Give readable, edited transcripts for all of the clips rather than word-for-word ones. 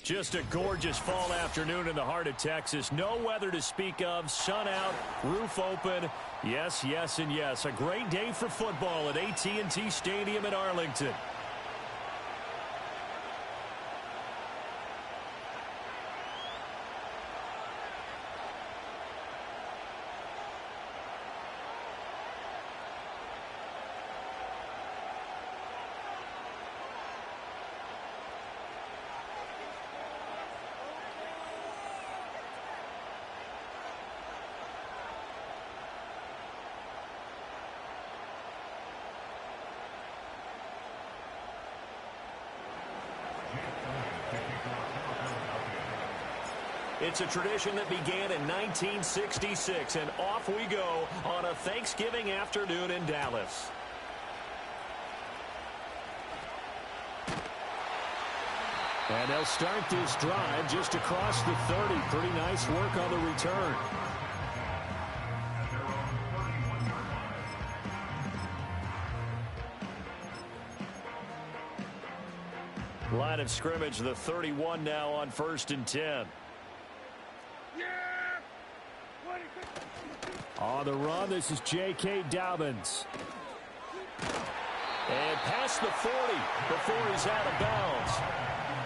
Just a gorgeous fall afternoon in the heart of Texas. No weather to speak of. Sun out, roof open. Yes, yes, and yes. A great day for football at AT&T Stadium in Arlington. It's a tradition that began in 1966, and off we go on a Thanksgiving afternoon in Dallas. And they'll start this drive just across the 30. Pretty nice work on the return. Line of scrimmage, the 31 now on 1st and 10. On the run, this is J.K. Dobbins. And past the 40 before he's out of bounds.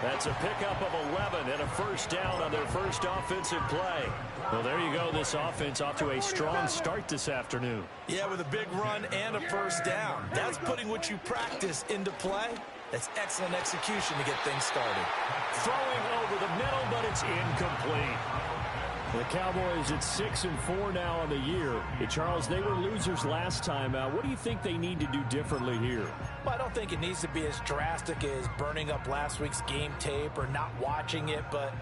That's a pickup of 11 and a first down on their first offensive play. Well, there you go. This offense off to a strong start this afternoon. Yeah, with a big run and a first down. That's putting what you practice into play. That's excellent execution to get things started. Throwing over the middle, but it's incomplete. The Cowboys at 6-4 now on the year. Hey, Charles, they were losers last time out. What do you think they need to do differently here? Well, I don't think it needs to be as drastic as burning up last week's game tape or not watching it, but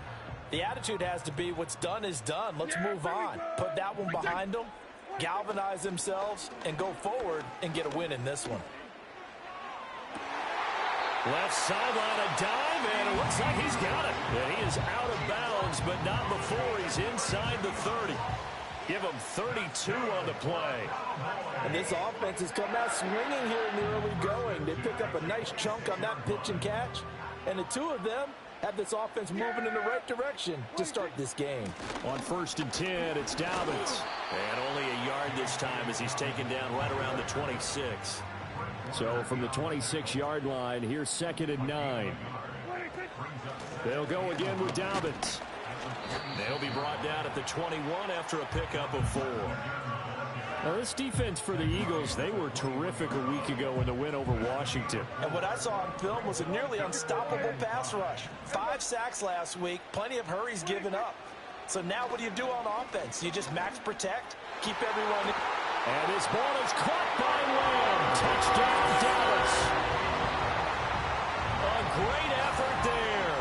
the attitude has to be what's done is done. Let's move on. Put that one behind them, galvanize themselves, and go forward and get a win in this one. Left sideline, a dive, and it looks like he's got it. And he is out of bounds, but not before he's inside the 30. Give him 32 on the play. And this offense has come out swinging here in the early going. They pick up a nice chunk on that pitch and catch, and the two of them have this offense moving in the right direction to start this game. On 1st and 10, it's Dobbins. And only a yard this time as he's taken down right around the 26. So from the 26-yard line, here's 2nd and 9. They'll go again with Dobbins. They'll be brought down at the 21 after a pickup of 4. Now, this defense for the Eagles, they were terrific a week ago in the win over Washington. And what I saw on film was a nearly unstoppable pass rush. 5 sacks last week, plenty of hurries given up. So now what do you do on offense? You just max protect, keep everyone in. And this ball is caught by Lamb. Touchdown, Dallas. A great effort there.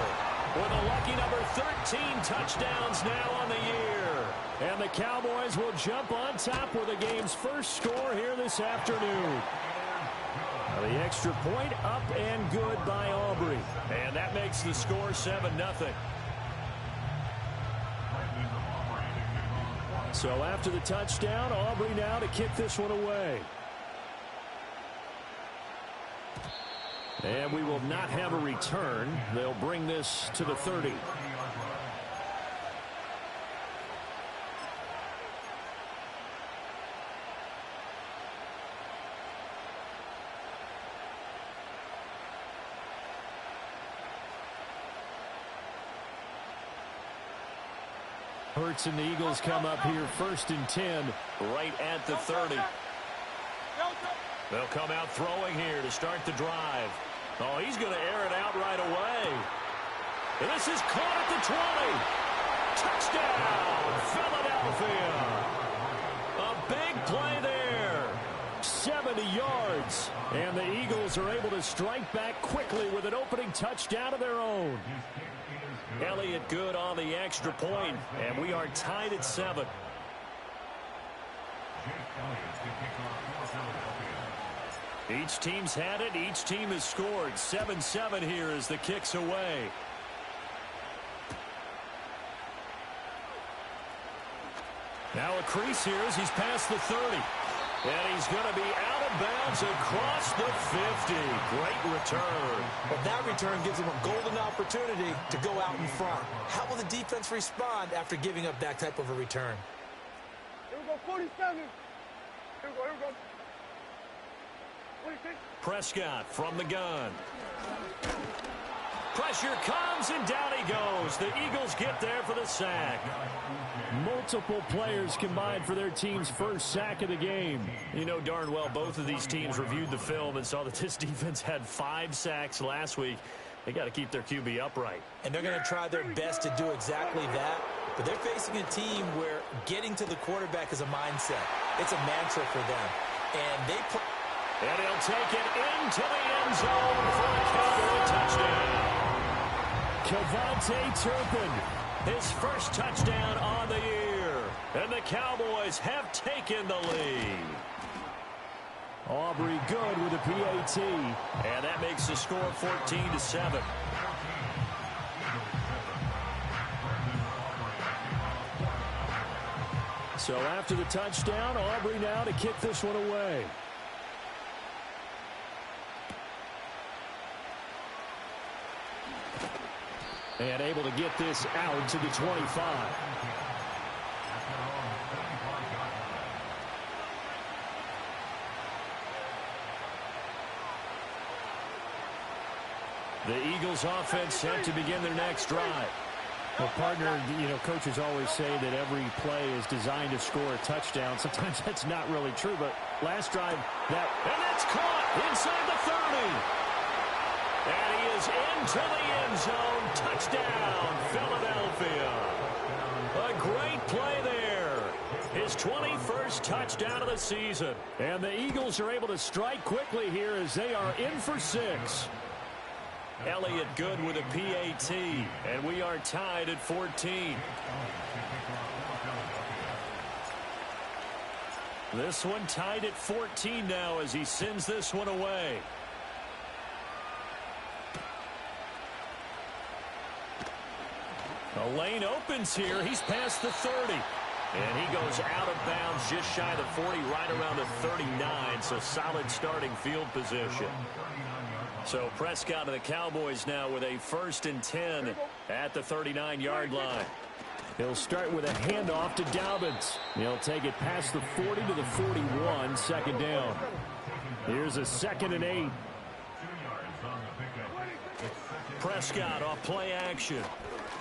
With a lucky number 13 touchdowns now on the year. And the Cowboys will jump on top with the game's first score here this afternoon. The extra point up and good by Aubrey. And that makes the score 7-0. So after the touchdown, Aubrey now to kick this one away. And we will not have a return. They'll bring this to the 30. Hurts and the Eagles come up here 1st and 10 right at the 30. They'll come out throwing here to start the drive. Oh, he's going to air it out right away. And this is caught at the 20. Touchdown, Philadelphia. A big play there. 70 yards. And the Eagles are able to strike back quickly with an opening touchdown of their own. Elliott good on the extra point, and we are tied at 7. Each team's had it. Each team has scored. 7-7 here as the kick's away. Now a crease here as he's past the 30. And he's going to be out of of bounds across the 50. Great return. But that return gives them a golden opportunity to go out in front. How will the defense respond after giving up that type of a return? Here we go, 47. Here we go, here we go. 46. Prescott from the gun. Pressure comes, and down he goes. The Eagles get there for the sack. Multiple players combined for their team's first sack of the game. You know darn well both of these teams reviewed the film and saw that this defense had 5 sacks last week. They got to keep their QB upright. And they're going to try their best to do exactly that. But they're facing a team where getting to the quarterback is a mindset. It's a mantra for them. And they play. And he'll take it into the end zone for a Cowboy touchdown. Kevontae Turpin, his first touchdown on the year. And the Cowboys have taken the lead. Aubrey good with a PAT. And that makes the score 14-7. So after the touchdown, Aubrey now to kick this one away. And able to get this out to the 25. The Eagles offense set to begin their next drive. Well, partner, you know, coaches always say that every play is designed to score a touchdown. Sometimes that's not really true, but last drive, that... And that's caught inside the 30. And he is into the end zone. Touchdown, Philadelphia. A great play there. His 21st touchdown of the season. And the Eagles are able to strike quickly here as they are in for 6. Elliott good with a PAT. And we are tied at 14. This one tied at 14 now as he sends this one away. The lane opens here. He's past the 30. And he goes out of bounds just shy of the 40, right around the 39. So solid starting field position. So Prescott and the Cowboys now with a 1st and 10 at the 39-yard line. He'll start with a handoff to Dobbins. He'll take it past the 40 to the 41, 2nd down. Here's a 2nd and 8. Prescott off play action.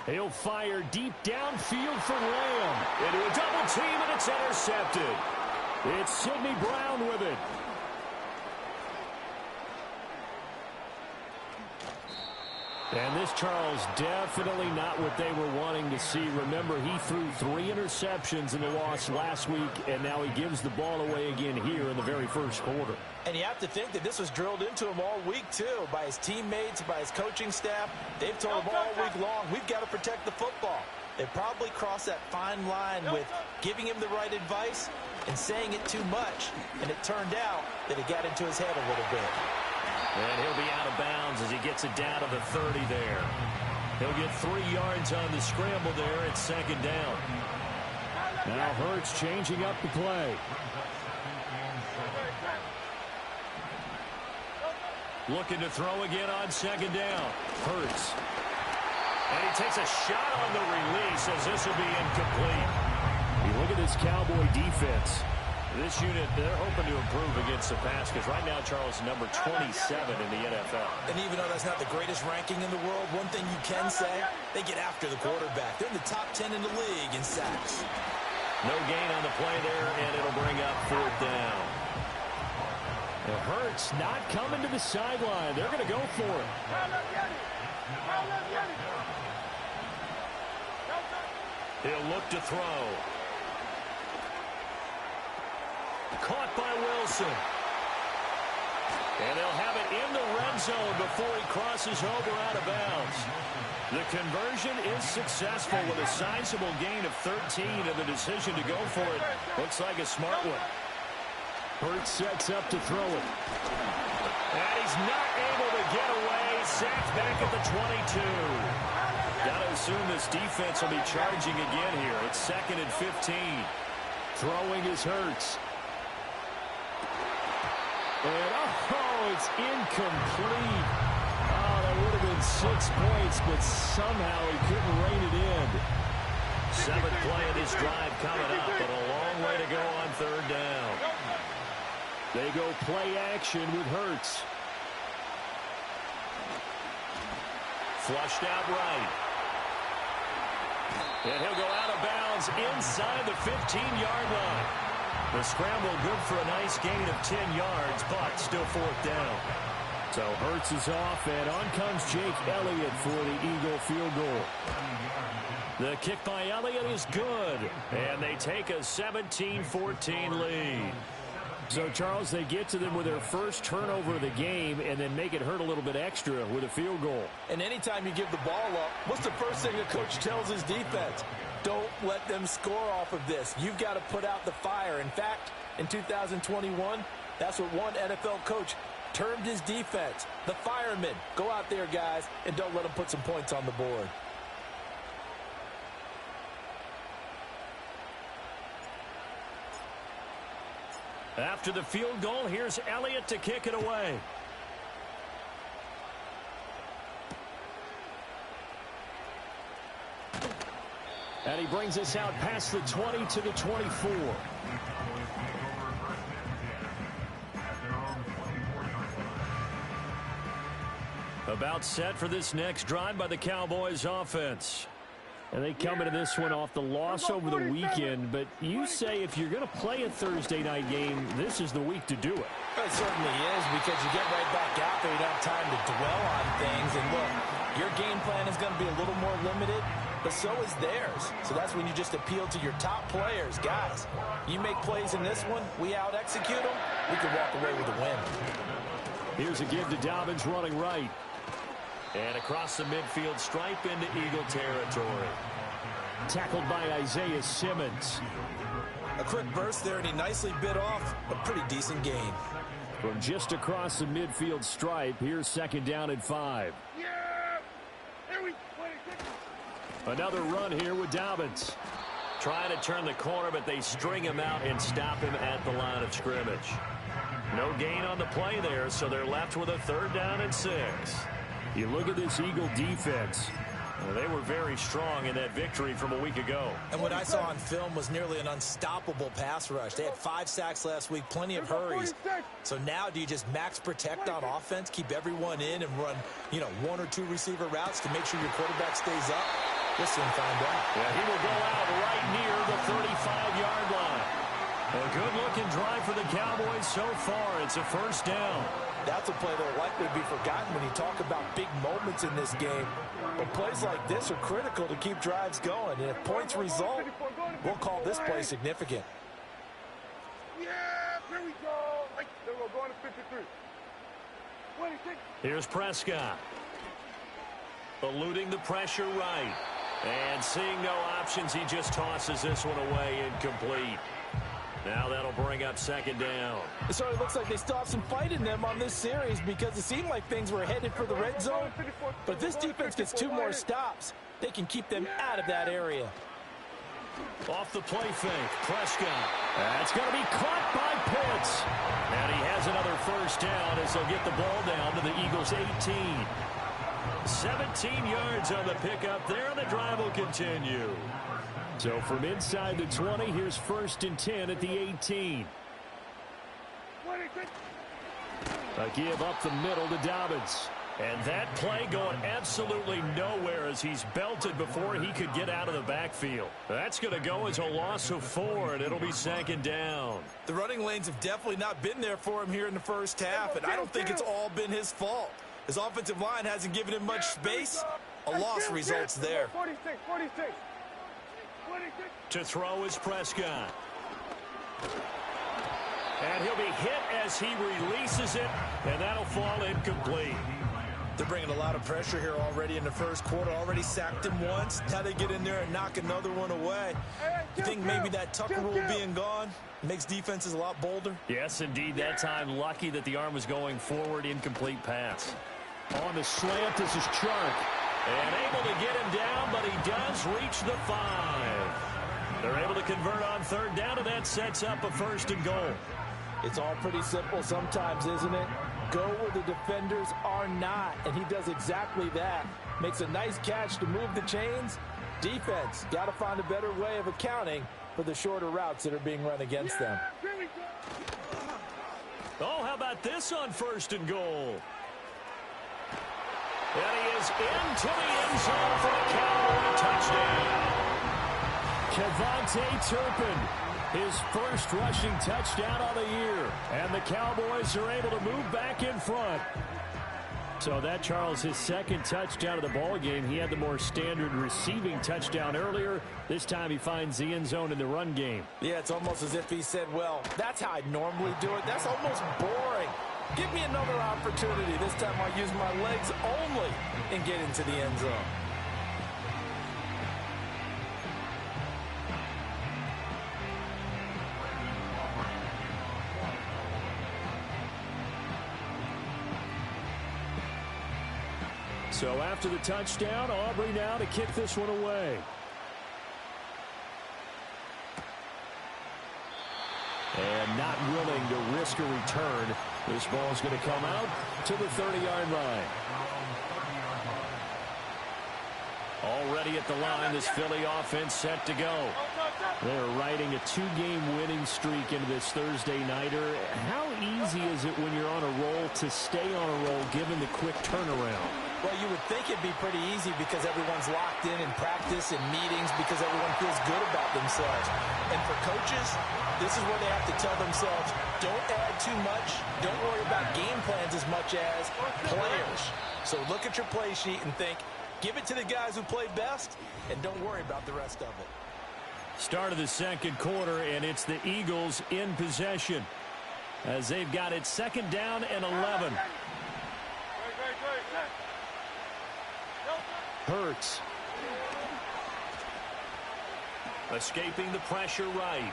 He'll fire deep downfield for Lamb. Into a double team, and it's intercepted. It's Sidney Brown with it. And this, Charles, definitely not what they were wanting to see. Remember, he threw 3 interceptions in the loss last week, and now he gives the ball away again here in the very first quarter. And you have to think that this was drilled into him all week, too, by his teammates, by his coaching staff. They've told him all week long, we've got to protect the football. They probably crossed that fine line with giving him the right advice and saying it too much. And it turned out that it got into his head a little bit. And he'll be out of bounds as he gets it down to the 30 there. He'll get 3 yards on the scramble there at 2nd down. Now Hurts changing up the play. Looking to throw again on 2nd down. Hurts. And he takes a shot on the release as this will be incomplete. You look at this Cowboy defense. This unit, they're hoping to improve against the pass because right now, Charles, number 27 in the NFL. And even though that's not the greatest ranking in the world, one thing you can say, they get after the quarterback. They're in the top 10 in the league in sacks. No gain on the play there, and it'll bring up 4th down. It hurts not coming to the sideline. They're going to go for it. He'll look to throw. Caught by Wilson. And they'll have it in the red zone before he crosses over out of bounds. The conversion is successful with a sizable gain of 13, and the decision to go for it looks like a smart one. Hurts sets up to throw it. And he's not able to get away. Sacked back at the 22. Got to assume this defense will be charging again here. It's 2nd and 15. Throwing is Hurts. And, oh, it's incomplete. Oh, that would have been 6 points, but somehow he couldn't rein it in. 7th play of this drive coming up, but a long way to go on 3rd down. They go play action with Hurts. Flushed out right. And he'll go out of bounds inside the 15-yard line. The scramble good for a nice gain of 10 yards, but still 4th down. So Hurts is off, and on comes Jake Elliott for the Eagle field goal. The kick by Elliott is good, and they take a 17-14 lead. So, Charles, they get to them with their first turnover of the game and then make it hurt a little bit extra with a field goal. And anytime you give the ball up, what's the first thing a coach tells his defense? Don't let them score off of this. You've got to put out the fire. In fact, in 2021, that's what one NFL coach termed his defense. The firemen. Go out there, guys, and don't let them put some points on the board. After the field goal, here's Elliott to kick it away. And he brings us out past the 20 to the 24. About set for this next drive by the Cowboys offense. And they come into this one off the loss over the weekend. But you say if you're going to play a Thursday night game, this is the week to do it. It certainly is, because you get right back out there. You don't have time to dwell on things. And look, your game plan is going to be a little more limited, but so is theirs. So that's when you just appeal to your top players. Guys, you make plays in this one, we out-execute them, we can walk away with a win. Here's a give to Dobbins running right. And across the midfield stripe into Eagle territory. Tackled by Isaiah Simmons. A quick burst there, and he nicely bit off a pretty decent gain. From just across the midfield stripe, here's 2nd down and 5. Yeah! Here we go. Another run here with Dobbins. Trying to turn the corner, but they string him out and stop him at the line of scrimmage. No gain on the play there, so they're left with a 3rd down and 6. You look at this Eagle defense. Well, they were very strong in that victory from a week ago. And what I saw on film was nearly an unstoppable pass rush. They had 5 sacks last week, plenty of hurries. So now do you just max protect on offense, keep everyone in, and run, 1 or 2 receiver routes to make sure your quarterback stays up? We'll soon find out. Yeah, he will go out right near the 35-yard line. A good-looking drive for the Cowboys so far. It's a 1st down. That's a play that will likely be forgotten when you talk about big moments in this game. But plays like this are critical to keep drives going. And if points result, we'll call this play significant. Yeah, here we go. Right there, we're going to 53. 26. Here's Prescott. Eluding the pressure right. And seeing no options, he just tosses this one away incomplete. Now that'll bring up 2nd down. It certainly looks like they still have some fight in them on this series, because it seemed like things were headed for the red zone. But if this defense gets 2 more stops, they can keep them out of that area. Off the play fake, Prescott. That's going to be caught by Pitts. And he has another 1st down as they'll get the ball down to the Eagles' 18. 17 yards on the pickup there, and the drive will continue. So from inside the 20, here's 1st and 10 at the 18. A give up the middle to Dobbins. And that play going absolutely nowhere as he's belted before he could get out of the backfield. That's going to go as a loss of 4, and it'll be 2nd down. The running lanes have definitely not been there for him here in the first half, and I don't think it's all been his fault. His offensive line hasn't given him much space. A loss results there. 46. To throw is Prescott. And he'll be hit as he releases it, and that'll fall incomplete. They're bringing a lot of pressure here already in the first quarter. Already sacked him once. Now they get in there and knock another one away. You think maybe that Tucker rule being gone makes defenses a lot bolder? Yes, indeed. That time, lucky that the arm was going forward. Incomplete pass. On the slant, this is Chark. And able to get him down, but he does reach the 5. They're able to convert on 3rd down, and that sets up a 1st and goal. It's all pretty simple sometimes, isn't it? Go where the defenders are not, and he does exactly that. Makes a nice catch to move the chains. Defense, got to find a better way of accounting for the shorter routes that are being run against them. Oh, how about this on 1st and goal? And he is into the end zone for the Cowboy touchdown. Kevontae Turpin, his first rushing touchdown of the year. And the Cowboys are able to move back in front. So that, Charles, his second touchdown of the ball game. He had the more standard receiving touchdown earlier. This time he finds the end zone in the run game. Yeah, it's almost as if he said, well, that's how I normally do it. That's almost boring. Give me another opportunity. This time I'll use my legs only and get into the end zone. So after the touchdown, Aubrey now to kick this one away. And not willing to risk a return. This ball's going to come out to the 30-yard line. Already at the line, this Philly offense set to go. They're riding a 2-game winning streak into this Thursday nighter. How easy is it when you're on a roll to stay on a roll given the quick turnaround? Well, you would think it'd be pretty easy because everyone's locked in practice and meetings because everyone feels good about themselves. And for coaches, this is where they have to tell themselves, don't add too much. Don't worry about game plans as much as players. So look at your play sheet and think, give it to the guys who play best, and don't worry about the rest of it. Start of the second quarter, and it's the Eagles in possession as they've got it 2nd down and 11. Hurts. Escaping the pressure right.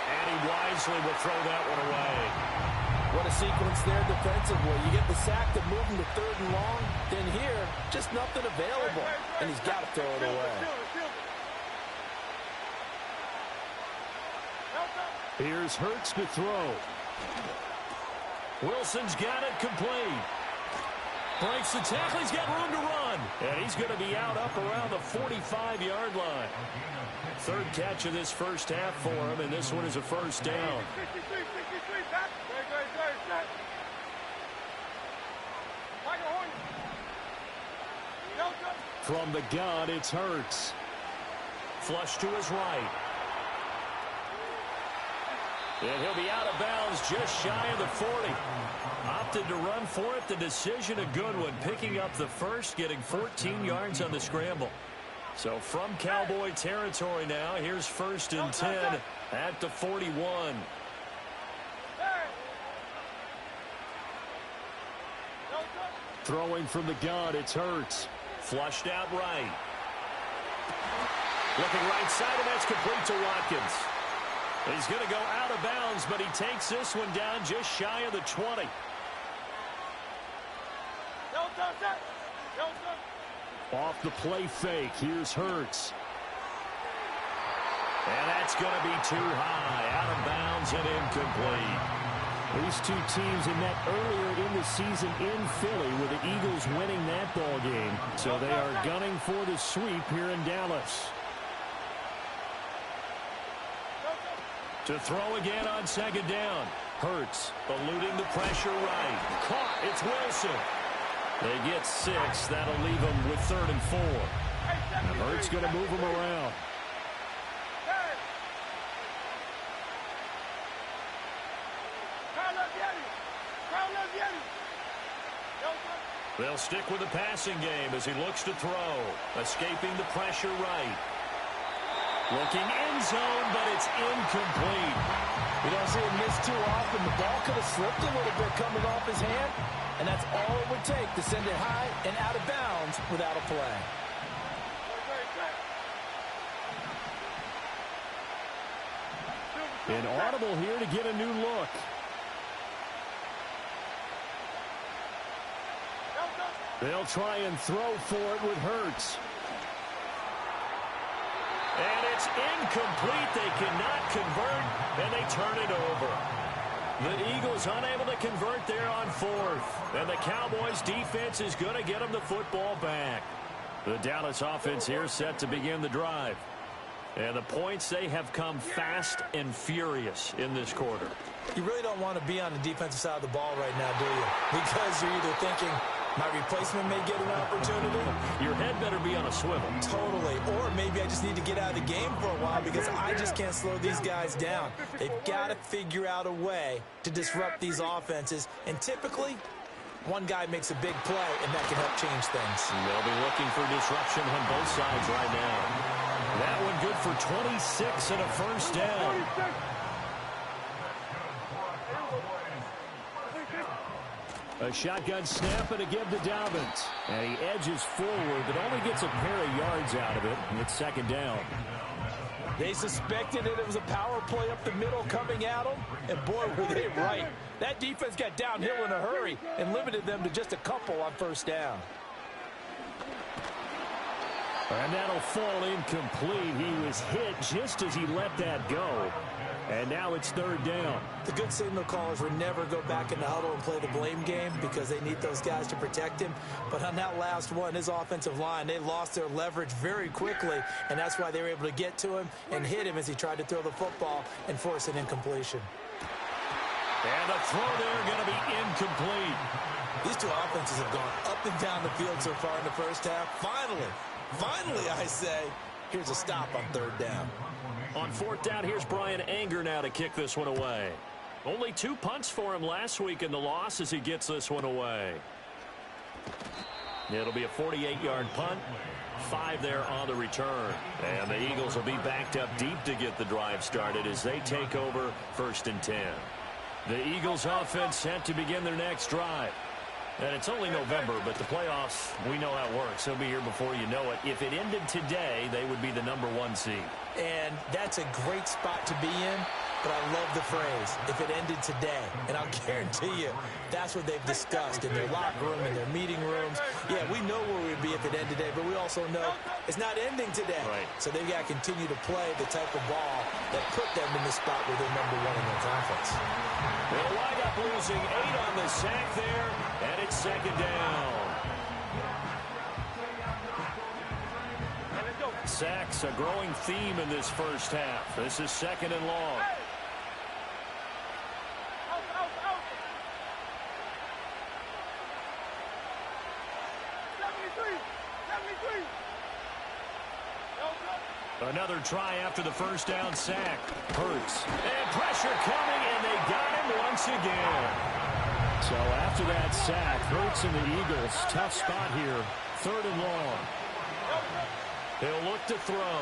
And he wisely will throw that one away. What a sequence there defensively. You get the sack to move him to 3rd and long. Then here, just nothing available. And he's got to throw it away. Here's Hurts to throw. Wilson's got it complete. Breaks the tackle. He's got room to run. And he's going to be out up around the 45-yard line. 3rd catch of this first half for him, and this one is a 1st down. From the gun, it's Hurts. Flush to his right. And he'll be out of bounds just shy of the 40. Opted to run for it. The decision a good one. Picking up the first, getting 14 yards on the scramble. So from Cowboy territory now, here's 1st and 10 at the 41. Throwing from the gun, it's Hurts. Flushed out right. Looking right side, and that's complete to Watkins. He's going to go out of bounds, but he takes this one down just shy of the 20. Off the play fake, here's Hurts. And that's going to be too high, out of bounds and incomplete. These two teams had met earlier in the season in Philly with the Eagles winning that ball game. So they are gunning for the sweep here in Dallas. To throw again on 2nd down. Hurts eluding the pressure right. Caught. It's Wilson. They get 6. That'll leave them with 3rd and 4. And Hurts going to move them around. They'll stick with the passing game as he looks to throw. Escaping the pressure right. Looking end zone, but it's incomplete. You don't see him miss too often. The ball could have slipped a little bit coming off his hand, and that's all it would take to send it high and out of bounds without a play. Inaudible here to get a new look. They'll try and throw for it with Hurts. And it's incomplete. They cannot convert, and they turn it over. The Eagles unable to convert there on fourth. And the Cowboys defense is going to get them the football back. The Dallas offense here set to begin the drive. And the points, they have come fast and furious in this quarter. You really don't want to be on the defensive side of the ball right now, do you? Because you're either thinking, my replacement may get an opportunity. Your head better be on a swivel. Totally. Or maybe I just need to get out of the game for a while because I just can't slow these guys down. They've got to figure out a way to disrupt these offenses. And typically, one guy makes a big play, and that can help change things. They'll be looking for disruption on both sides right now. That one good for 26 and a first down. A shotgun snap and a give to Dobbins. And he edges forward, but only gets a pair of yards out of it. And it's second down. They suspected it was a power play up the middle coming at them. And boy, were they right. That defense got downhill in a hurry and limited them to just a couple on first down. And that'll fall incomplete. He was hit just as he let that go. And now it's third down. The good signal callers would never go back in the huddle and play the blame game because they need those guys to protect him. But on that last one, his offensive line, they lost their leverage very quickly, and that's why they were able to get to him and hit him as he tried to throw the football and force an incompletion. And the throw there going to be incomplete. These two offenses have gone up and down the field so far in the first half. Finally, I say, here's a stop on third down. On fourth down, here's Brian Anger now to kick this one away. Only 2 punts for him last week in the loss as he gets this one away. It'll be a 48-yard punt. 5 there on the return. And the Eagles will be backed up deep to get the drive started as they take over first and 10. The Eagles offense set to begin their next drive. And it's only November, but the playoffs, we know how it works. They'll be here before you know it. If it ended today, they would be the #1 seed. And that's a great spot to be in, but I love the phrase, if it ended today. And I'll guarantee you, that's what they've discussed in their locker room, in their meeting rooms. Yeah, we know where we'd be if it ended today, but we also know it's not ending today. Right. So they've got to continue to play the type of ball that put them in the spot where they're #1 in their conference. They'll wind up losing 8 on the sack there, and it's second down. Sacks, a growing theme in this first half. This is second and long. Another try after the first down sack. Hurts. And pressure coming, and they got him once again. So after that sack, Hurts and the Eagles, tough spot here. Third and long. They'll look to throw.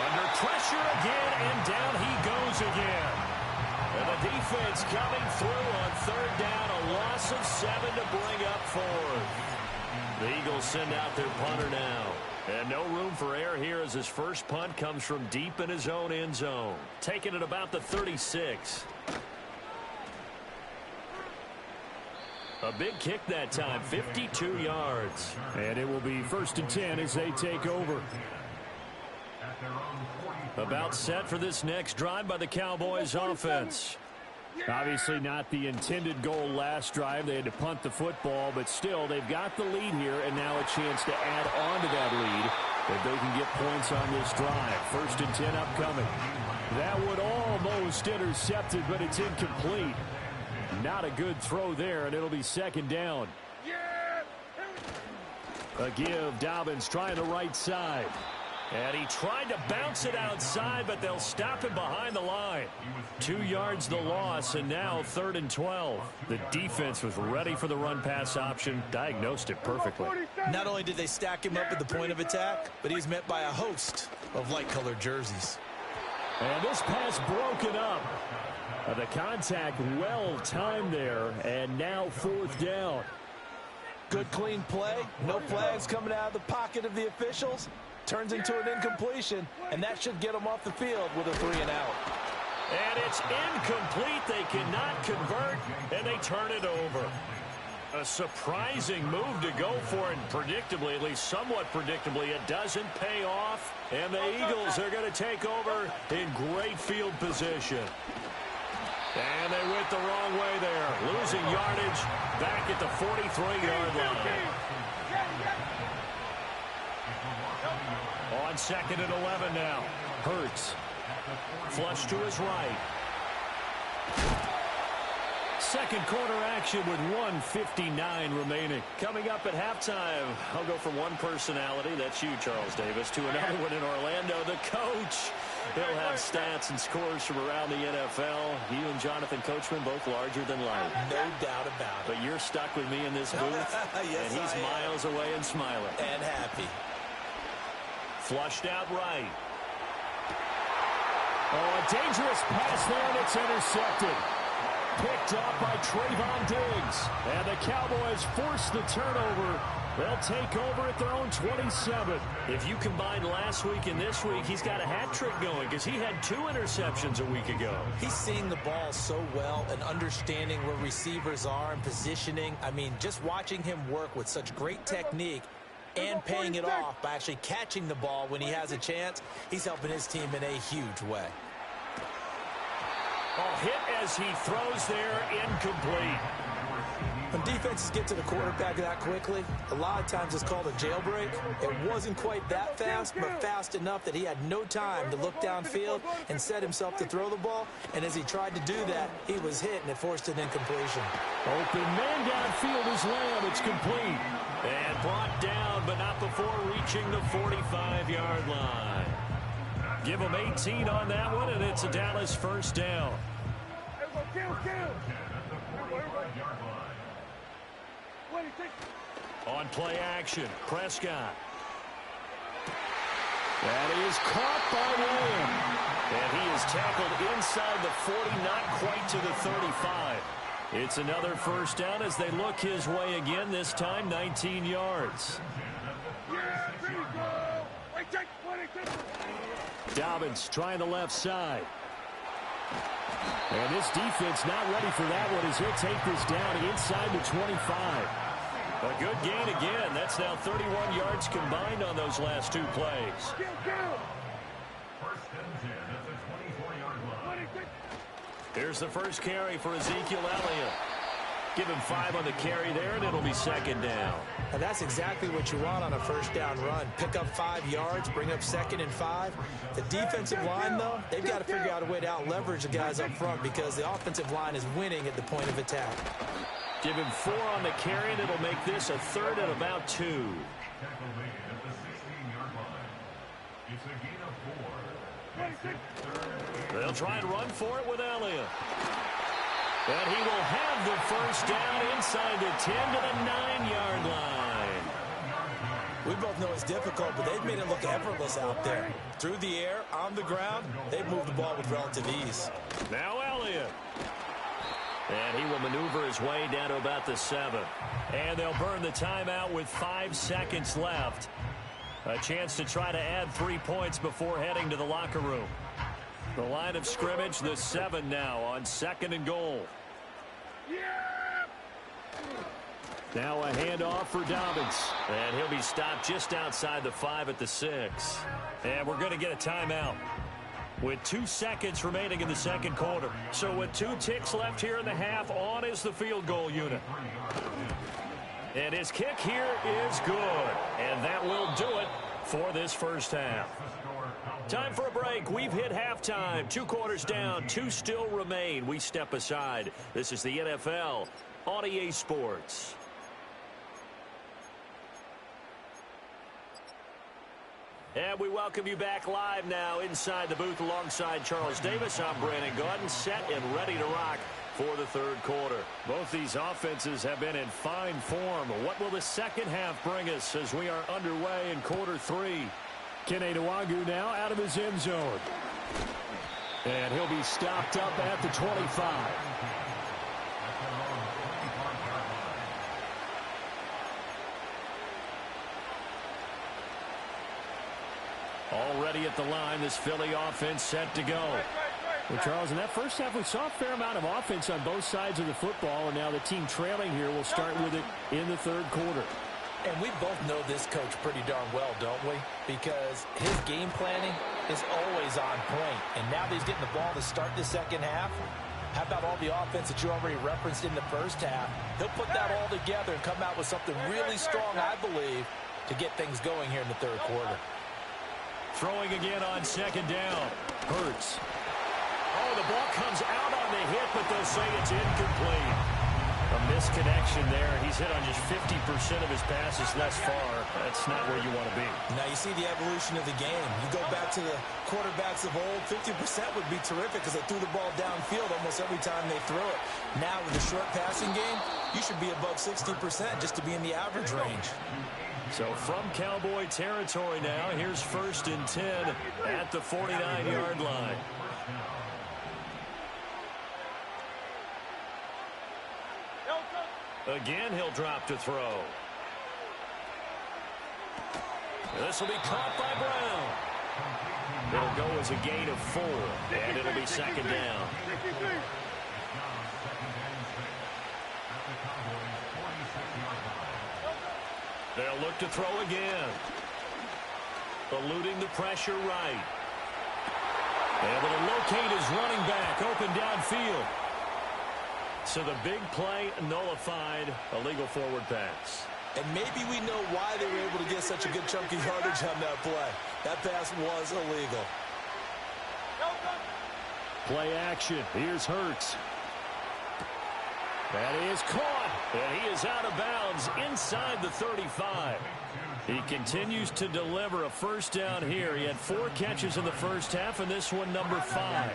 Under pressure again, and down he goes again. And the defense coming through on third down, a loss of 7 to bring up fourth. The Eagles send out their punter now. And no room for error here as his first punt comes from deep in his own end zone. Taking it about the 36. A big kick that time, 52 yards. And it will be first and 10 as they take over. About set for this next drive by the Cowboys offense. Obviously not the intended goal last drive. They had to punt the football, but still they've got the lead here and now a chance to add on to that lead if they can get points on this drive. First and 10 upcoming. That would almost intercept it, but it's incomplete. Not a good throw there, and it'll be second down. A give. Dobbins trying the right side. And he tried to bounce it outside, but they'll stop him behind the line. 2 yards the loss, and now third and 12. The defense was ready for the run-pass option, diagnosed it perfectly. Not only did they stack him up at the point of attack, but he's met by a host of light-colored jerseys. And this pass broken up. The contact well-timed there, and now fourth down. Good, clean play. No flags coming out of the pocket of the officials. Turns into an incompletion, and that should get them off the field with a 3-and-out. And it's incomplete. They cannot convert, and they turn it over. A surprising move to go for, and predictably, at least somewhat predictably, it doesn't pay off. And the Eagles are going to take over in great field position. And they went the wrong way there. Losing yardage back at the 43-yard line. On 2nd and 11 now. Hurts. Flush to his right. Second quarter action with 1:59 remaining. Coming up at halftime, I'll go from one personality, that's you, Charles Davis, to another one in Orlando, the coach. He'll have stats and scores from around the NFL. You and Jonathan Coachman both larger than life. No doubt about it. But you're stuck with me in this booth, yes, and he's miles away and smiling. And happy. Flushed out right. Oh, a dangerous pass there, and it's intercepted. Picked up by Trayvon Diggs. And the Cowboys force the turnover. They'll take over at their own 27. If you combine last week and this week, he's got a hat trick going because he had 2 interceptions a week ago. He's seeing the ball so well and understanding where receivers are and positioning. I mean, just watching him work with such great technique and paying it off by actually catching the ball when he has a chance, he's helping his team in a huge way. Oh, hit as he throws there, incomplete. When defenses get to the quarterback that quickly, a lot of times it's called a jailbreak. It wasn't quite that fast, but fast enough that he had no time to look downfield and set himself to throw the ball. And as he tried to do that, he was hit, and it forced an incompletion. Open man downfield is Lamb. It's complete. And brought down, but not before reaching the 45-yard line. Give him 18 on that one, and it's a Dallas first down. On play action, Prescott. That is caught by Lamb. And he is tackled inside the 40, not quite to the 35. It's another first down as they look his way again, this time 19 yards. Dobbins trying the left side. And this defense not ready for that one as he'll take this down inside the 25. A good gain again. That's now 31 yards combined on those last 2 plays. Here's the first carry for Ezekiel Elliott. Give him 5 on the carry there, and it'll be second down. And that's exactly what you want on a first down run. Pick up 5 yards, bring up 2nd and 5. The defensive line, though, they've got to figure out a way to out-leverage the guys up front because the offensive line is winning at the point of attack. Give him 4 on the carry, and it'll make this a 3rd and about 2. They'll try and run for it with Elliott. And he will have the first down inside the 10 to the 9-yard line. We both know it's difficult, but they've made it look effortless out there. Through the air, on the ground, they've moved the ball with relative ease. Now Elliott. And he will maneuver his way down to about the 7. And they'll burn the timeout with 5 seconds left. A chance to try to add 3 points before heading to the locker room. The line of scrimmage, the 7 now on 2nd and goal. Now a handoff for Dobbins. And he'll be stopped just outside the 5 at the 6. And we're going to get a timeout with 2 seconds remaining in the second quarter. So with 2 ticks left here in the half, on is the field goal unit. And his kick here is good. And that will do it for this first half. Time for a break. We've hit halftime. 2 quarters down, 2 still remain. We step aside. This is the NFL on EA Sports. And we welcome you back live now inside the booth alongside Charles Davis. I'm Brandon Gaudin, set and ready to rock for the third quarter. Both these offenses have been in fine form. What will the second half bring us as we are underway in quarter 3? Kene Nwangwu now out of his end zone. And he'll be stopped up at the 25. Already at the line, this Philly offense set to go. Well, Charles, in that first half, we saw a fair amount of offense on both sides of the football, and now the team trailing here will start with it in the third quarter. And we both know this coach pretty darn well, don't we? Because his game planning is always on point. And now that he's getting the ball to start the second half, How about all the offense that you already referenced in the first half? He'll put that all together and come out with something really strong, I believe, to get things going here in the third quarter. Throwing again on second down. Hurts. Oh, the ball comes out on the hit, but they'll say it's incomplete. A misconnection there. He's hit on just 50% of his passes thus far. That's not where you want to be. Now you see the evolution of the game. You go back to the quarterbacks of old, 50% would be terrific because they threw the ball downfield almost every time they threw it. Now with the short passing game, you should be above 60% just to be in the average range. So from Cowboy territory now, here's 1st and 10 at the 49-yard line. Again, he'll drop to throw. This will be caught by Brown. It'll go as a gain of 4, and it'll be second down. They'll look to throw again. Eluding the pressure right. Able to locate his running back open downfield. So the big play nullified, a legal forward pass. And maybe we know why they were able to get such a good chunky yardage on that play. That pass was illegal. Play action. Here's Hurts. That is caught, and he is out of bounds inside the 35. He continues to deliver a first down here. He had 4 catches in the first half, and this one number 5.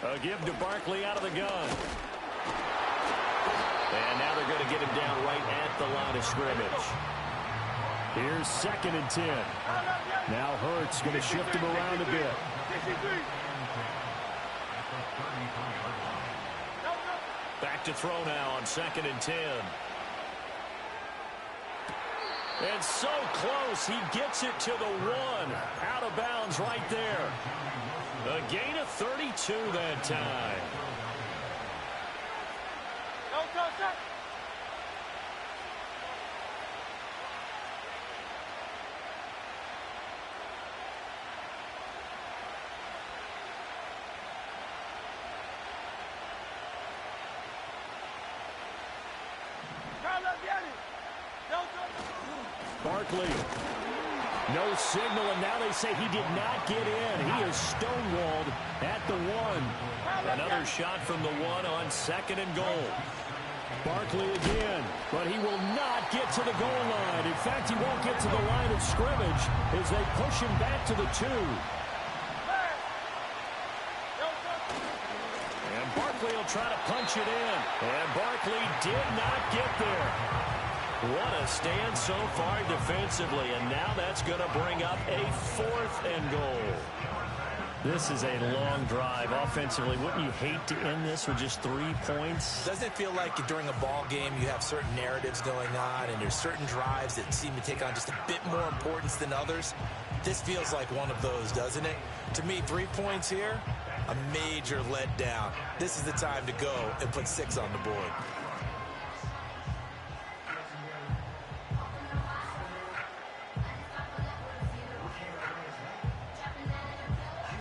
A give to Barkley out of the gun. And now they're going to get him down right at the line of scrimmage. Here's 2nd and 10. Now Hurts going to shift him around a bit. Back to throw now on 2nd and 10. And so close, he gets it to the 1. Out of bounds right there. A gain of 32 that time. Barkley. No signal, and now they say he did not get in. He is stonewalled at the 1. Another shot from the 1 on 2nd and goal. Barkley again, but he will not get to the goal line. In fact, he won't get to the line of scrimmage as they push him back to the 2. And Barkley will try to punch it in. And Barkley did not get there. What a stand so far defensively, and now that's going to bring up a 4th and goal. This is a long drive offensively. Wouldn't you hate to end this with just 3 points? Doesn't it feel like during a ball game you have certain narratives going on and there's certain drives that seem to take on just a bit more importance than others? This feels like one of those, doesn't it? To me, 3 points here, a major letdown. This is the time to go and put 6 on the board.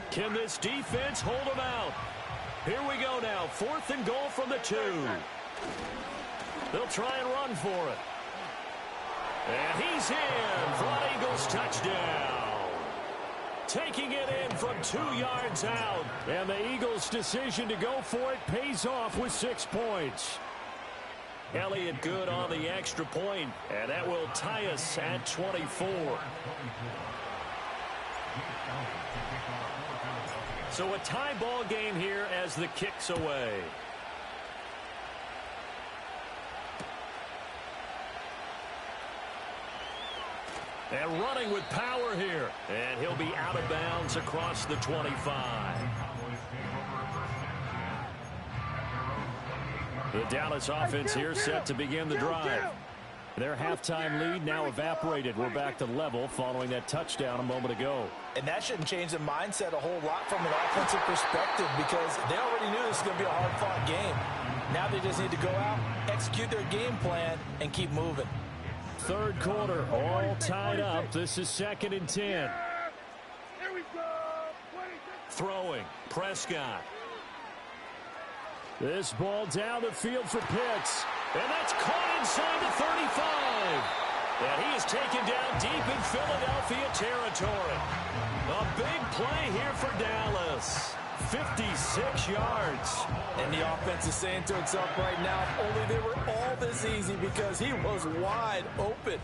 Can this defense hold them out? Here we go now. 4th and goal from the 2. They'll try and run for it. And he's in for an Eagles touchdown. Taking it in from 2 yards out. And the Eagles' decision to go for it pays off with 6 points. Elliott good on the extra point, and that will tie us at 24. So a tie ball game here as the kick's away. And running with power here. And he'll be out of bounds across the 25. The Dallas offense here set to begin the drive. Their halftime lead now evaporated. We're back to level following that touchdown a moment ago. And that shouldn't change the mindset a whole lot from an offensive perspective because they already knew this was going to be a hard-fought game. Now they just need to go out, execute their game plan, and keep moving. Third quarter, all tied up. This is 2nd and 10. throwing. Prescott. This ball down the field for Pitts. And that's caught inside the 35. And he is taken down deep in Philadelphia territory. A big play here for Dallas. 56 yards. And the offense is saying to itself right now, if only they were all this easy, because he was wide open.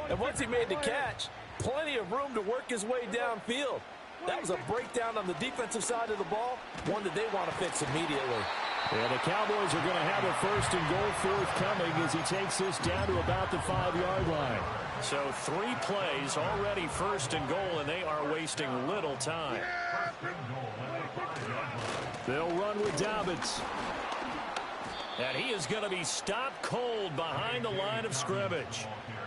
And once he made the catch, plenty of room to work his way downfield. That was a breakdown on the defensive side of the ball, one that they want to fix immediately. And the Cowboys are going to have a first and goal forthcoming as he takes this down to about the 5-yard line. So 3 plays already first and goal, and they are wasting little time. They'll run with Dobbins. And he is going to be stopped cold behind the line of scrimmage.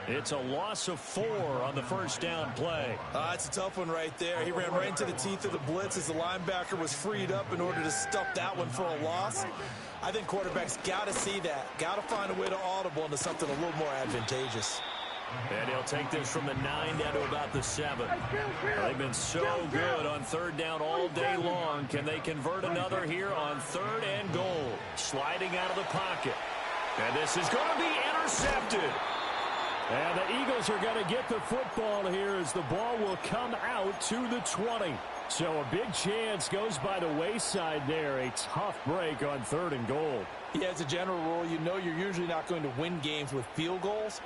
It's a loss of 4 on the first down play. It's a tough one right there. He ran right into the teeth of the blitz as the linebacker was freed up in order to stuff that one for a loss. I think quarterbacks got to see that. Got to find a way to audible into something a little more advantageous. And he'll take this from the 9 down to about the 7. They've been so good on third down all day long. Can they convert another here on 3rd and goal? Sliding out of the pocket. And this is going to be intercepted. And the Eagles are going to get the football here as the ball will come out to the 20. So a big chance goes by the wayside there. A tough break on 3rd and goal. Yeah, as a general rule, you know you're usually not going to win games with field goals.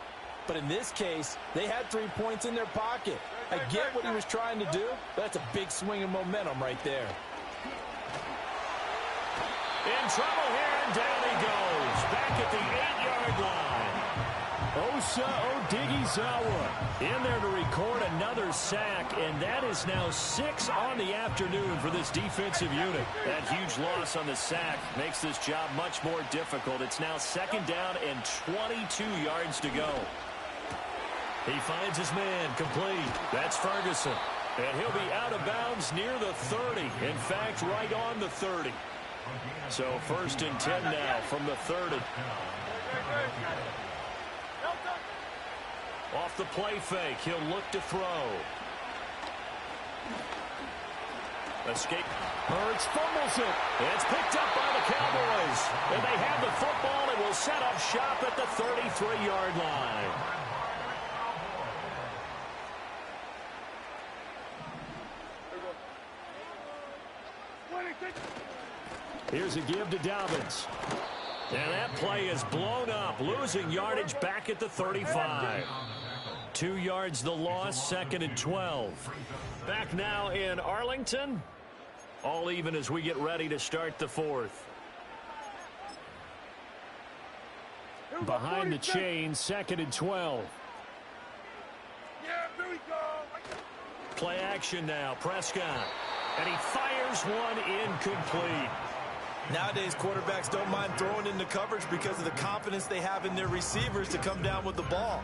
But in this case, they had 3 points in their pocket. I get what he was trying to do, but that's a big swing of momentum right there. In trouble here, and down he goes. Back at the 8-yard line. Osa Odighizuwa in there to record another sack, and that is now 6 on the afternoon for this defensive unit. That huge loss on the sack makes this job much more difficult. It's now 2nd down and 22 yards to go. He finds his man complete. That's Ferguson. And he'll be out of bounds near the 30. In fact, right on the 30. So 1st and 10 now from the 30. Off the play fake, he'll look to throw. Escape. Hurts fumbles it. It's picked up by the Cowboys. And they have the football and will set up shop at the 33-yard line. Here's a give to Dobbins. And that play is blown up, losing yardage back at the 35. 2 yards the loss, 2nd and 12. Back now in Arlington. All even as we get ready to start the 4th. Behind the chain, 2nd and 12. Yeah, here we go. Play action now, Prescott. And he fires one incomplete. Nowadays, quarterbacks don't mind throwing into coverage because of the confidence they have in their receivers to come down with the ball.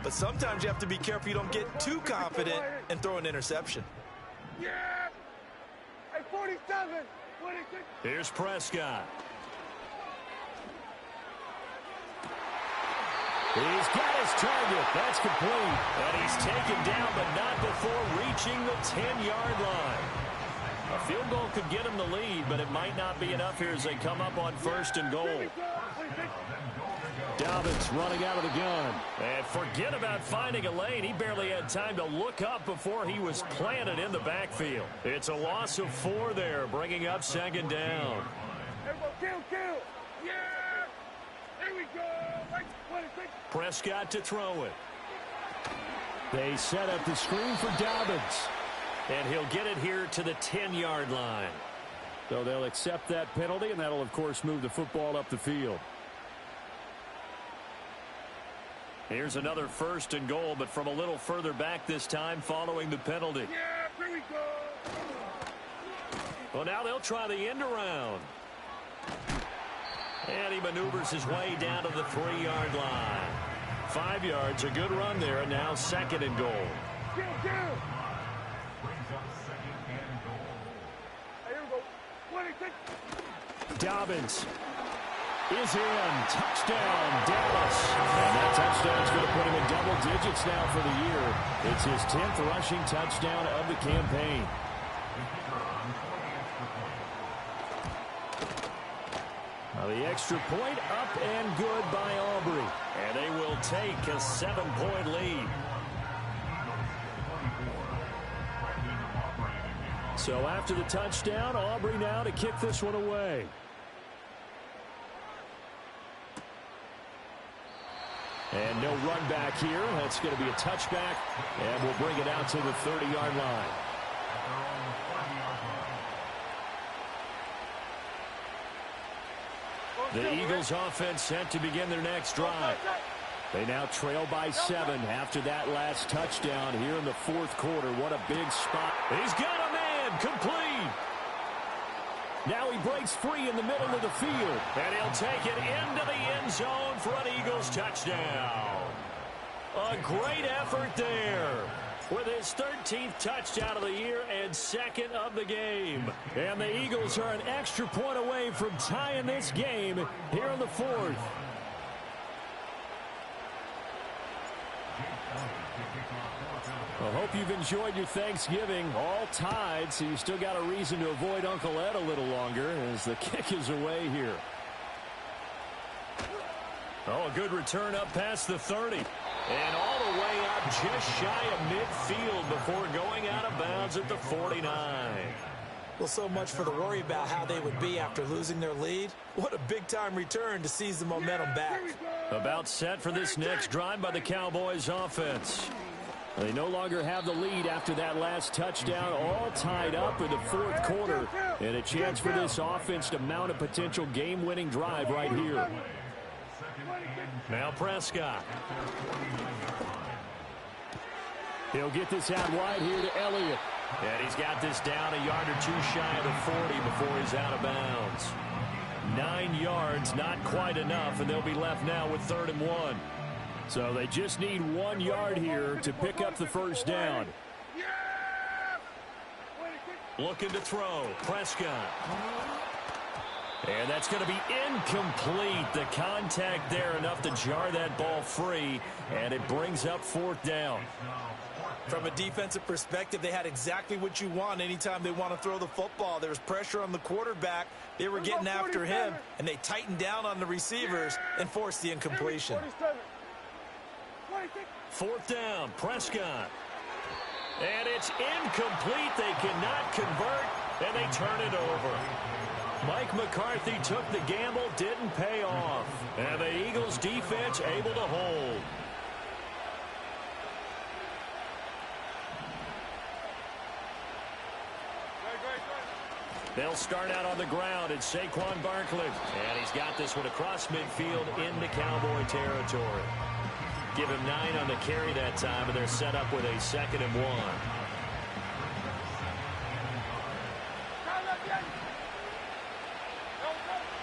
But sometimes you have to be careful you don't get too confident and throw an interception. Yeah. Hey, 47. 26. Here's Prescott. He's got his target. That's complete. And he's taken down, but not before reaching the 10-yard line. A field goal could get him the lead, but it might not be enough here as they come up on 1st and goal. Dobbins running out of the gun. And forget about finding a lane. He barely had time to look up before he was planted in the backfield. It's a loss of 4 there, bringing up 2nd down. Kill. Yeah. Here we go. 26. Prescott to throw it. They set up the screen for Dobbins. And he'll get it here to the 10-yard line. So they'll accept that penalty, and that'll, of course, move the football up the field. Here's another 1st and goal, but from a little further back this time following the penalty. Yeah, here we go. Well, now they'll try the end around. And he maneuvers his way down to the 3-yard line. 5 yards, a good run there, and now 2nd and goal. Kill. Dobbins is in. Touchdown, Dallas. And that touchdown's going to put him in double digits now for the year. It's his 10th rushing touchdown of the campaign. The extra point up and good by Aubrey. And they will take a 7-point lead. So after the touchdown, Aubrey now to kick this one away. And no run back here. That's going to be a touchback. And we'll bring it out to the 30-yard line. The Eagles offense set to begin their next drive. They now trail by 7 after that last touchdown here in the fourth quarter. What a big spot. He's got a man complete. Now he breaks free in the middle of the field. And he'll take it into the end zone for an Eagles touchdown. A great effort there with his 13th touchdown of the year and second of the game. And the Eagles are an extra point away from tying this game here in the fourth. I hope you've enjoyed your Thanksgiving. All tied, so you still got a reason to avoid Uncle Ed a little longer as the kick is away here. Oh, a good return up past the 30. And all the way up just shy of midfield before going out of bounds at the 49. Well, so much for the worry about how they would be after losing their lead. What a big-time return to seize the momentum back. About set for this next drive by the Cowboys offense. They no longer have the lead after that last touchdown, all tied up in the fourth quarter. And a chance for this offense to mount a potential game-winning drive right here. Now Prescott. He'll get this out wide here to Elliott. And he's got this down a yard or two shy of the 40 before he's out of bounds. 9 yards, not quite enough, and they'll be left now with 3rd and 1. So they just need 1 yard here to pick up the first down. Looking to throw. Prescott. And that's going to be incomplete. The contact there enough to jar that ball free, and it brings up 4th down. From a defensive perspective, they had exactly what you want anytime they want to throw the football. There was pressure on the quarterback. They were getting after him, and they tightened down on the receivers and forced the incompletion. 4th down, Prescott. And it's incomplete. They cannot convert, and they turn it over. Mike McCarthy took the gamble, didn't pay off. And the Eagles defense able to hold. They'll start out on the ground. It's Saquon Barkley. And he's got this one across midfield into Cowboy territory. Give him 9 on the carry that time, and they're set up with a 2nd and 1.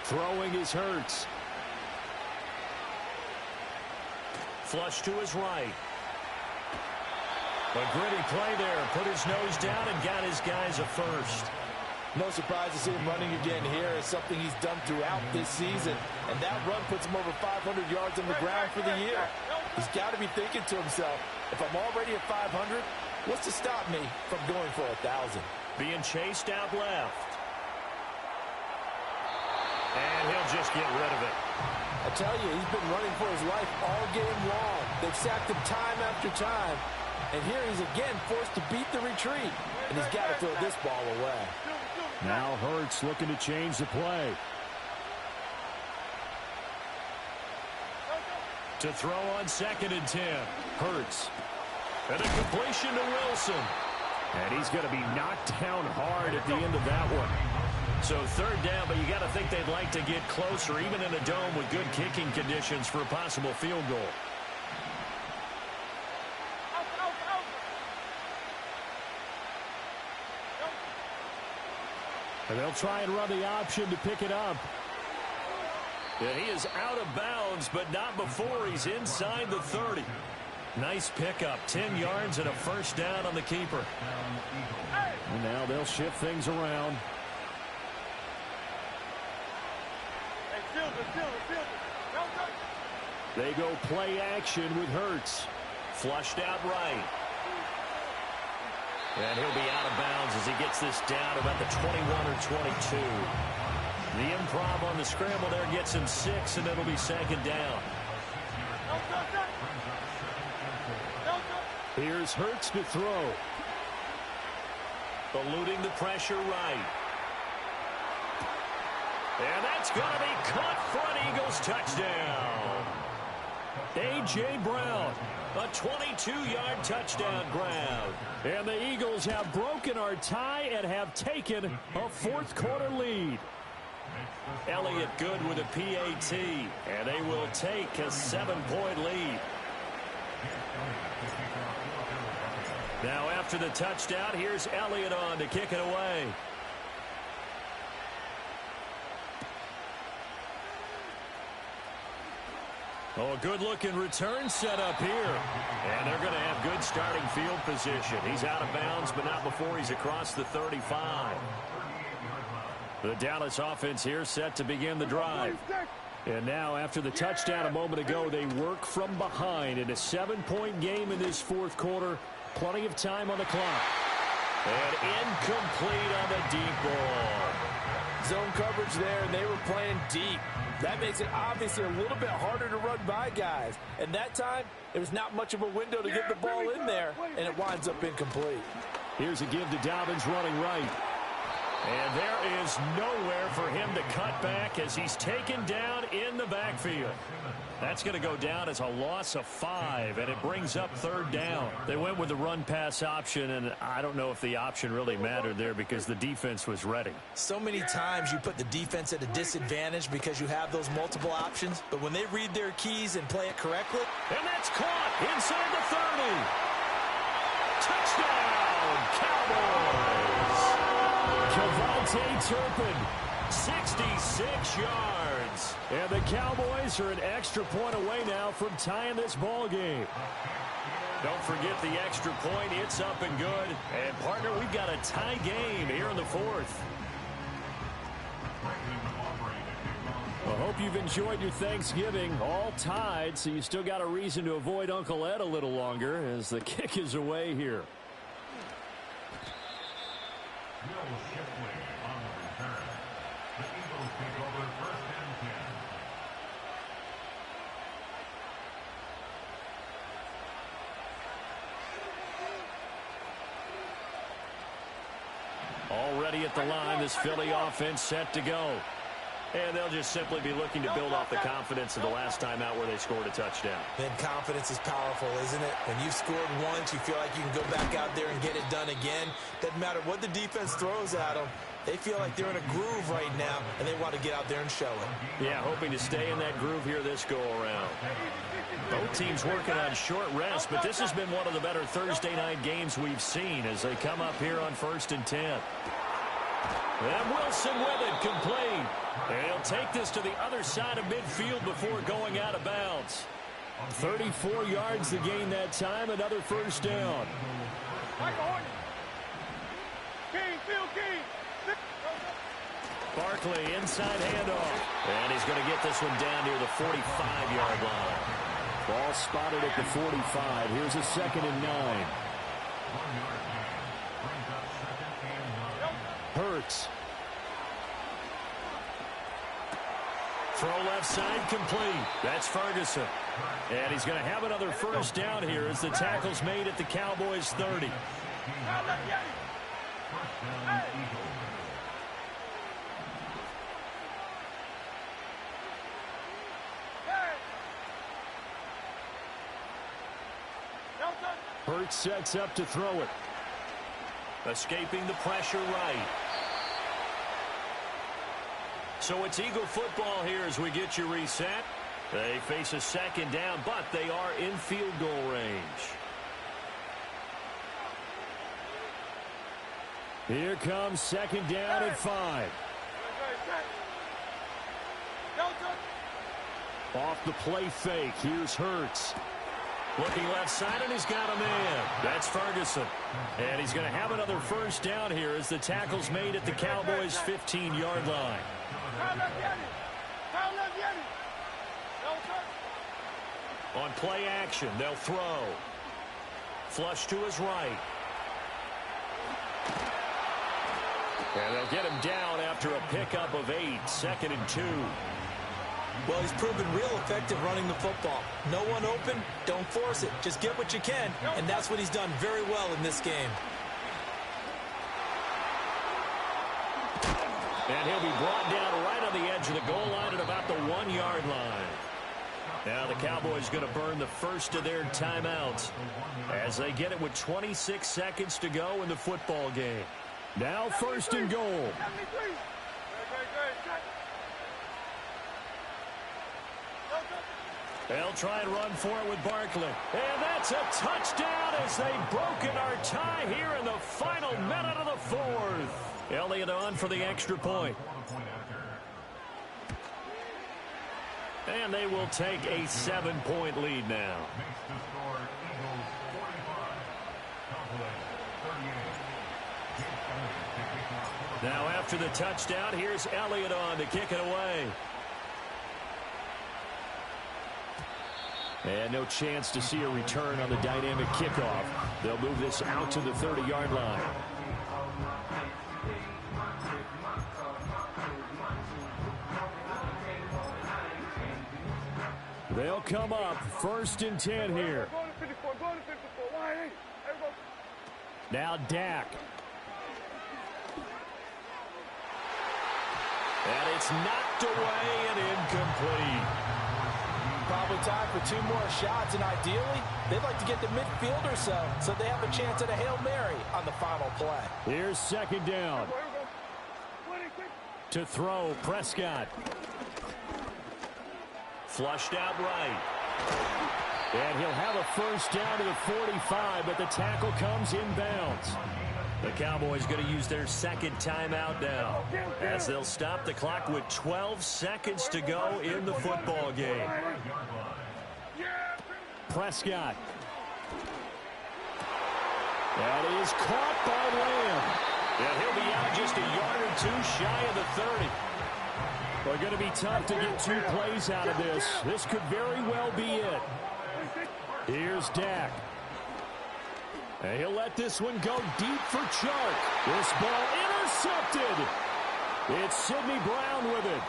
Throwing is Hurts. Flush to his right. A gritty play there. Put his nose down and got his guys a first. No surprise to see him running again here. It's something he's done throughout this season. And that run puts him over 500 yards on the ground for the year. He's got to be thinking to himself, if I'm already at 500, what's to stop me from going for 1,000? Being chased out left. And he'll just get rid of it. I tell you, he's been running for his life all game long. They've sacked him time after time. And here he's again forced to beat the retreat. And he's got to throw this ball away. Now Hurts looking to change the play. To throw on 2nd and 10. Hurts. And a completion to Wilson. And he's going to be knocked down hard at the end of that one. So 3rd down, but you got to think they'd like to get closer, even in a dome with good kicking conditions for a possible field goal. And they'll try and run the option to pick it up. Yeah, he is out of bounds, but not before he's inside the 30. Nice pickup, 10 yards and a first down on the keeper. And now they'll shift things around. They go play action with Hurts. Flushed out right. And he'll be out of bounds as he gets this down about the 21 or 22. The improv on the scramble there gets him 6, and it'll be second down. Here's Hurts to throw. Eluding the pressure right. And that's going to be caught for an Eagles touchdown. A.J. Brown, a 22-yard touchdown grab. And the Eagles have broken our tie and have taken a fourth-quarter lead. Elliott good with a PAT, and they will take a 7-point lead. Now after the touchdown, here's Elliott on to kick it away. Oh, a good-looking return set up here. And they're going to have good starting field position. He's out of bounds, but not before he's across the 35. The Dallas offense here set to begin the drive. And now, after the touchdown a moment ago, they work from behind in a 7-point game in this fourth quarter. Plenty of time on the clock. And incomplete on the deep ball. Zone coverage there, and they were playing deep. That makes it obviously a little bit harder to run by guys. And that time, there was not much of a window to get the ball in there, and it winds up incomplete. Here's a give to Dobbins running right. And there is nowhere for him to cut back as he's taken down in the backfield. That's going to go down as a loss of 5, and it brings up third down. They went with the run-pass option, and I don't know if the option really mattered there because the defense was ready. So many times you put the defense at a disadvantage because you have those multiple options, but when they read their keys and play it correctly. And that's caught inside the 30. Touchdown, Cowboys! Kevontae Turpin, 66 yards. And the Cowboys are an extra point away now from tying this ball game. Don't forget the extra point. It's up and good. And, partner, we've got a tie game here in the fourth. I hope you've enjoyed your Thanksgiving. All tied, so you still got a reason to avoid Uncle Ed a little longer as the kick is away here. Already at the line, this Philly offense set to go. And they'll just simply be looking to build off the confidence of the last time out where they scored a touchdown. Then confidence is powerful, isn't it? When you've scored once, you feel like you can go back out there and get it done again. Doesn't matter what the defense throws at them. They feel like they're in a groove right now, and they want to get out there and show it. Yeah, hoping to stay in that groove here this go-around. Both teams working on short rest, but this has been one of the better Thursday night games we've seen as they come up here on 1st and 10. And Wilson with it, complete. And he'll take this to the other side of midfield before going out of bounds. 34 yards to gain that time, another first down. Barkley, inside handoff. And he's going to get this one down near the 45-yard line. Ball spotted at the 45. Here's a 2nd and 9. Hurts. Throw left side complete. That's Ferguson. And he's going to have another first down here as the tackle's made at the Cowboys' 30. Hurts sets up to throw it. Escaping the pressure right. So it's Eagle football here as we get you reset. They face a 2nd down, but they are in field goal range. Here comes 2nd down at 5. Off the play fake. Here's Hurts. Looking left side, and he's got a man. That's Ferguson. And he's going to have another first down here as the tackle's made at the Cowboys' 15-yard line. On play action, they'll throw. Flush to his right. And they'll get him down after a pickup of 8, 2nd and 2. Well, he's proven real effective running the football. No one open, don't force it. Just get what you can, and that's what he's done very well in this game. And he'll be brought down right on the edge of the goal line at about the 1-yard line. Now the Cowboys going to burn the first of their timeouts as they get it with 26 seconds to go in the football game. Now 1st and goal. They'll try and run for it with Barkley. And that's a touchdown as they've broken our tie here in the final minute of the 4th. Elliott on for the extra point. And they will take a 7-point lead now. Now after the touchdown, here's Elliott on to kick it away. And no chance to see a return on the dynamic kickoff. They'll move this out to the 30-yard line. They'll come up 1st and 10 here. Now Dak. And it's knocked away and incomplete. Probably time for 2 more shots, and ideally, they'd like to get to midfield or so they have a chance at a Hail Mary on the final play. Here's 2nd down. To throw, Prescott. Flushed out right. And he'll have a 1st down to the 45, but the tackle comes inbounds. The Cowboys going to use their 2nd timeout now as they'll stop the clock with 12 seconds to go in the football game. Prescott. That is caught by Lamb. And he'll be out just a yard or 2 shy of the 30. Well, going to be tough to get 2 plays out of this. This could very well be it. Here's Dak. And he'll let this one go deep for Chark. This ball intercepted. It's Sidney Brown with it.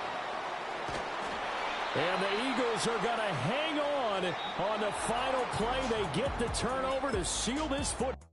And the Eagles are going to hang on the final play. They get the turnover to seal this football.